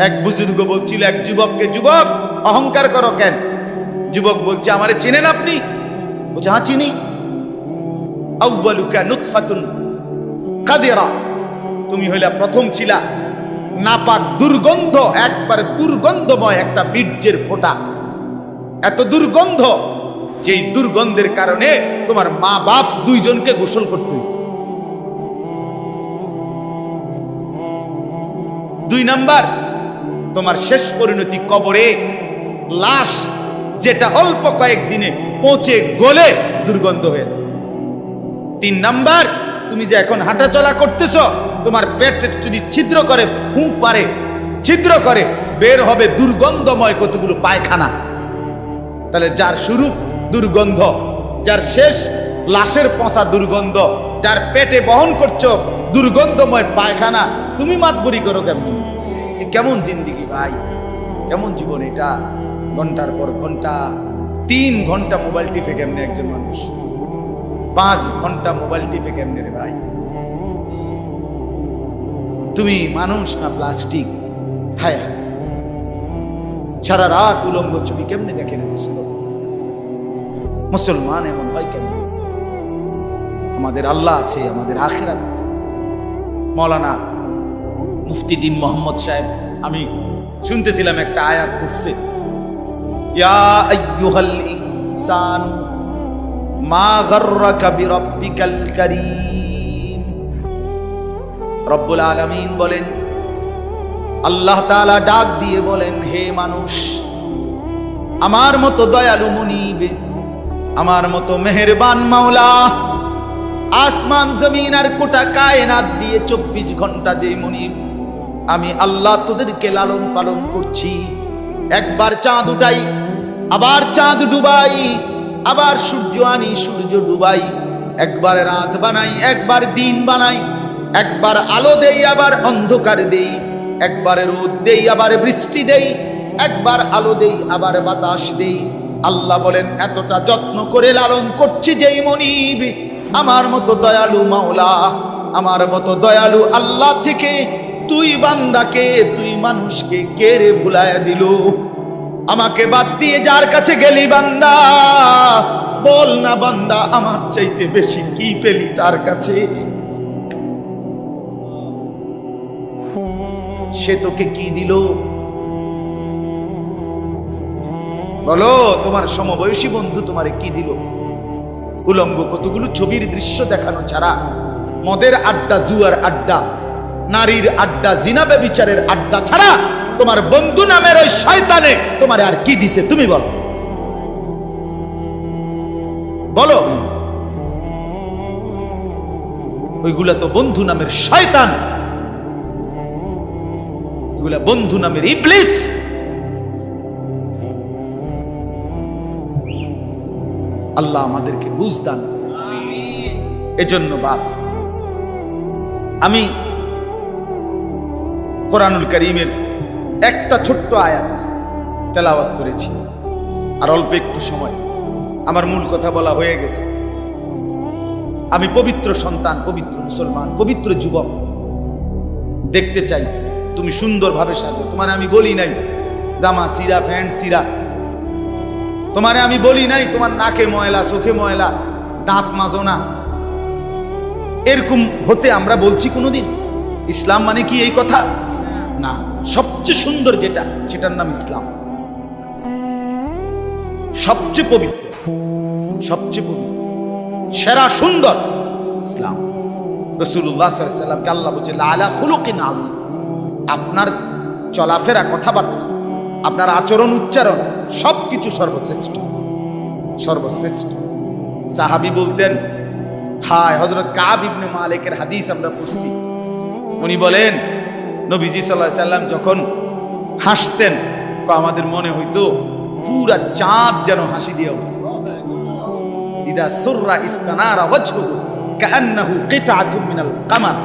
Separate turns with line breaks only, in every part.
এক বুজুর্গ বলছিল এক যুবককে, যুবক অহংকার করো কেন? যুবক বলছে, আমারে চেনেন আপনি? বলছে, হ্যাঁ চিনি। আউয়ালুকা নুতফাতুন কাদিরা, তুমি হইলা প্রথম ছিলা নাপাক দুর্গন্ধ, একবারে দুর্গন্ধময় একটা বীর্যের ফোঁটা, এত দুর্গন্ধ যেই দুর্গন্ধের কারণে তোমার মা বাপ দুইজনকে গোসল করতে হয়েছে। 2 নাম্বার, তোমার শেষ পরিণতি কবরে, লাশ যেটা অল্প কয়েকদিনে পচে গলে দুর্গন্ধ হয়ে যায়। 3 নাম্বার, তুমি যে এখন হাঁটাচলা করতেছ, তোমার পেটে যদি ছিদ্র করে, ফুঁক মারে, ছিদ্র করে, বের হবে দুর্গন্ধময় কতগুলো পায়খানা। তাহলে যার শুরু দুর্গন্ধ, যার শেষ লাশের পচা দুর্গন্ধ, যার পেটে বহন করছো দুর্গন্ধময় পায়খানা, তুমি মাতবরি করো কেমন? কেমন জিন্দিগি ভাই, কেমন জীবন এটা? ঘন্টার পর ঘন্টা, 3 ঘন্টা মোবাইল টিপে কেমনে একজন মানুষ? 5 ঘন্টা মোবাইল টিপে কেমনে রে ভাই? তুমি মানুষ না প্লাস্টিক? হায় হায়, সারা রাত উলঙ্গ ছবি কেমনে দেখে রে দোস্ত? মুসলমান এমন হয় কেন? আমাদের আল্লাহ আছে, আমাদের আখিরাত আছে। মৌলানা মুফতি দ্বীন মোহাম্মদ সাহেব, আমি শুনতেছিলাম একটা আয়াত পড়ছে, ইয়া আইয়ুহাল ইনসান মা গাররাকা বিরাব্বিকাল কারীম। রব্বুল আলামিন বলেন, আল্লাহ তাআলা ডাক দিয়ে বলেন, হে মানুষ, আমার মতো দয়ালু মুনিব, আমার মতো মেহেরবান মাওলা, আসমান জমিন আর গোটা কায়নাত দিয়ে 24 ঘন্টা যে মুনিব, আমি আল্লাহ তোদেরকে লালন পালন করছি। একবার চাঁদ উঠাই, আবার চাঁদ ডুবাই, আবার সূর্য আনি, সূর্য ডুবাই, একবার রাত বানাই, একবার দিন বানাই, একবার আলো দেই, আবার অন্ধকার দেই, একবার রোদ দেই, আবার বৃষ্টি দেই, একবার আলো দেই, আবার বাতাস দেই। আল্লাহ বলেন, এতটা যত্ন করে লালন করছি যেই মনিব, আমার মতো দয়ালু মাওলা, আমার মতো দয়ালু আল্লাহ থেকে তুই বান্দাকে, তুই মানুষকে কে রে ভুলাইয়া দিল? আমাকে বাদ দিয়ে যার কাছে গেলি বান্দা, বল না বান্দা, আমার চাইতে বেশি কি পেলি তার কাছে? সে তোকে কি দিল? বলো, তোমার সমবয়সী বন্ধু তোমারে কি দিল? উলঙ্গ কতগুলো ছবির দৃশ্য দেখানো ছাড়া, মদের আড্ডা, জুয়ার আড্ডা, নারীর আড্ডা, জিনা ব্যভিচারের আড্ডা ছাড়া তোমার বন্ধু নামের ওই শয়তানে তোমারে আর কি দিছে? তুমি বলো, বলো। ওইগুলা তো বন্ধু নামের শয়তান, ওইগুলা বন্ধু নামের ইবলিস। আল্লাহ আমাদেরকে বুঝ দান। এজন্য বাপ, আমি কোরআনুল কারীমের একটা ছোট্ট আয়াত তেলাওয়াত করেছি, আর অল্প একটু সময়, আমার মূল কথা বলা হয়ে গেছে। আমি পবিত্র সন্তান, পবিত্র মুসলমান, পবিত্র যুবক দেখতে চাই তুমি সুন্দরভাবে সাজো। তোমার আমি বলি নাই জামা সিরা, প্যান্ট সিরা, তোমারে আমি বলি নাই তোমার নাকে ময়লা, চোখে ময়লা, দাঁত মাজো না, এরকম হতে আমরা বলছি কোনোদিন? ইসলাম মানে কি এই কথা? না, সবচেয়ে সুন্দর যেটা, সেটার নাম ইসলাম। সবচেয়ে পবিত্র, সবচেয়ে পবিত্র, সেরা সুন্দর ইসলাম। রাসূলুল্লাহ সাল্লাল্লাহু আলাইহি ওয়াসাল্লামকে আল্লাহ বলছে, লাআলা খুলুকিন আযীম। আপনার চলাফেরা, কথাবার্তা, আপনার আচরণ, উচ্চারণ, সবকিছু সর্বশ্রেষ্ঠ, সর্বশ্রেষ্ঠ। সাহাবী বলতেন, হায়, হযরত কাব ইবনে মালিকের হাদিস আমরা পড়ছি, উনি বলেন, নবীজি সাল্লাল্লাহু আলাইহি ওয়াসাল্লাম যখন হাসতেন, আমাদের মনে হইতো পুরা চাঁদ যেন হাসি দিয়ে উঠছে। ইদা সুররা ইস্তানারা ওয়াজহুহু কাআন্নাহু কিতআতুম মিনাল কামার।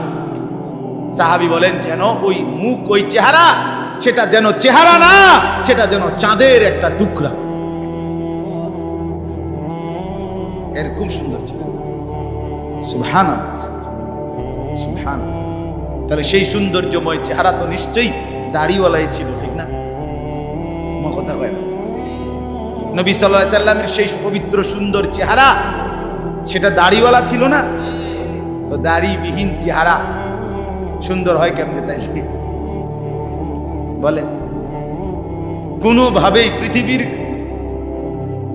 সাহাবী বলেন, যেন ওই মুখ, ওই চেহারা, সেটা যেন চেহারা না, সেটা যেন চাঁদের একটা টুকরা। এরকম সুন্দর ছিল। সুবহানাল্লাহ, সুবহানাল্লাহ। তাহলে সেই সৌন্দর্যময় চেহারা তো নিশ্চয়ই দাড়িওয়ালাই ছিল, ঠিক না? কথা কয় না? নবী সাল্লাল্লাহু আলাইহি সাল্লামের সেই পবিত্র সুন্দর চেহারা, সেটা দাড়িওয়ালা ছিল না? তো দাড়িবিহীন চেহারা সুন্দর হয় কেমনে তাই বলেন? কোনোভাবেই পৃথিবীর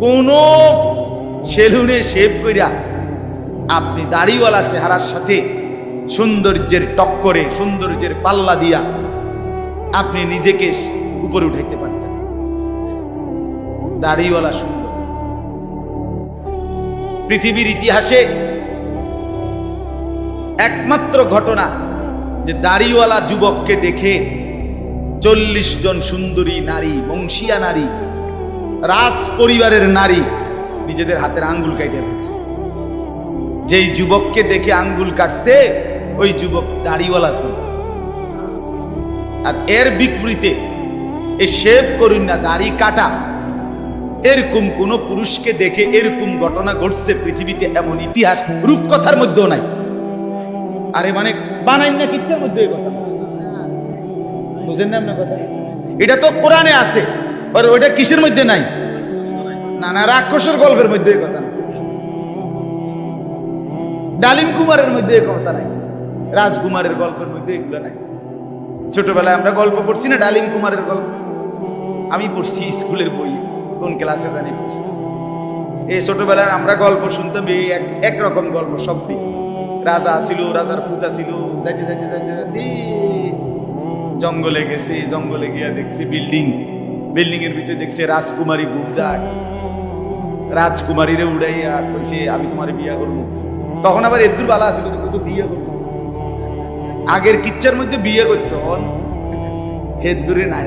কোন সেলুনে শেভ কইরা আপনি দাড়িওয়ালা চেহারার সাথে সৌন্দর্যের টক্করে, সৌন্দর্যের পাল্লা দিয়া আপনি নিজেকে উপরে উঠাইতে পারতেন। দাড়িওয়ালা সুন্দর। পৃথিবীর ইতিহাসে একমাত্র ঘটনা যে দাড়িওয়ালা যুবককে দেখে 40 জন সুন্দরী নারী, বংশীয়া নারী, রাজ পরিবারের নারী নিজেদের হাতের আঙ্গুল কেটে ফেলছে। যেই যুবককে দেখে আঙ্গুল কাটছে ওই যুবক দাড়িওয়ালা ছিল। আর এর বিপরীতে এই শেভ করুন না, দাড়ি কাটা, এরকম কোন পুরুষকে দেখে এরকম ঘটনা ঘটছে পৃথিবীতে এমন ইতিহাস রূপকথার মধ্যেও নাই। আরে মানে বানাই না কিচ্ছার মধ্যে এই কথা, বুঝেন না আপনার কথা? এটা তো কোরআনে আছে, আর ওইটা কিসের মধ্যে নাই? না না, রাক্ষসের গল্পের মধ্যে এই কথা না, ডালিম কুমারের মধ্যে এই কথা নাই, রাজকুমারের গল্পের মধ্যে এগুলো নাই। ছোটবেলায় আমরা গল্প পড়ছি না, ডালিম কুমারের গল্প আমি পড়ছি স্কুলের বই, কোন ক্লাসে জানি পড়ছি। এই ছোটবেলায় আমরা গল্প শুনতাম, এই একরকম গল্প সব দিক। রাজা ছিল, রাজার ফুতা ছিল, যাইতে যাইতে যাইতে যাইতে জঙ্গলে গেছে, জঙ্গলে গিয়া দেখছে বিল্ডিং, বিল্ডিং এর ভিতরে দেখছে রাজকুমারী ঘুম যায়, রাজকুমারীরে উড়াইয়া কইছে আমি তোমার বিয়া করবো। তখন আবার এদুর বালা ছিল, তো বিয়ে করবো। আগের কিচ্ছার মধ্যে বিয়ে করতো, হেদ দূরে নাই।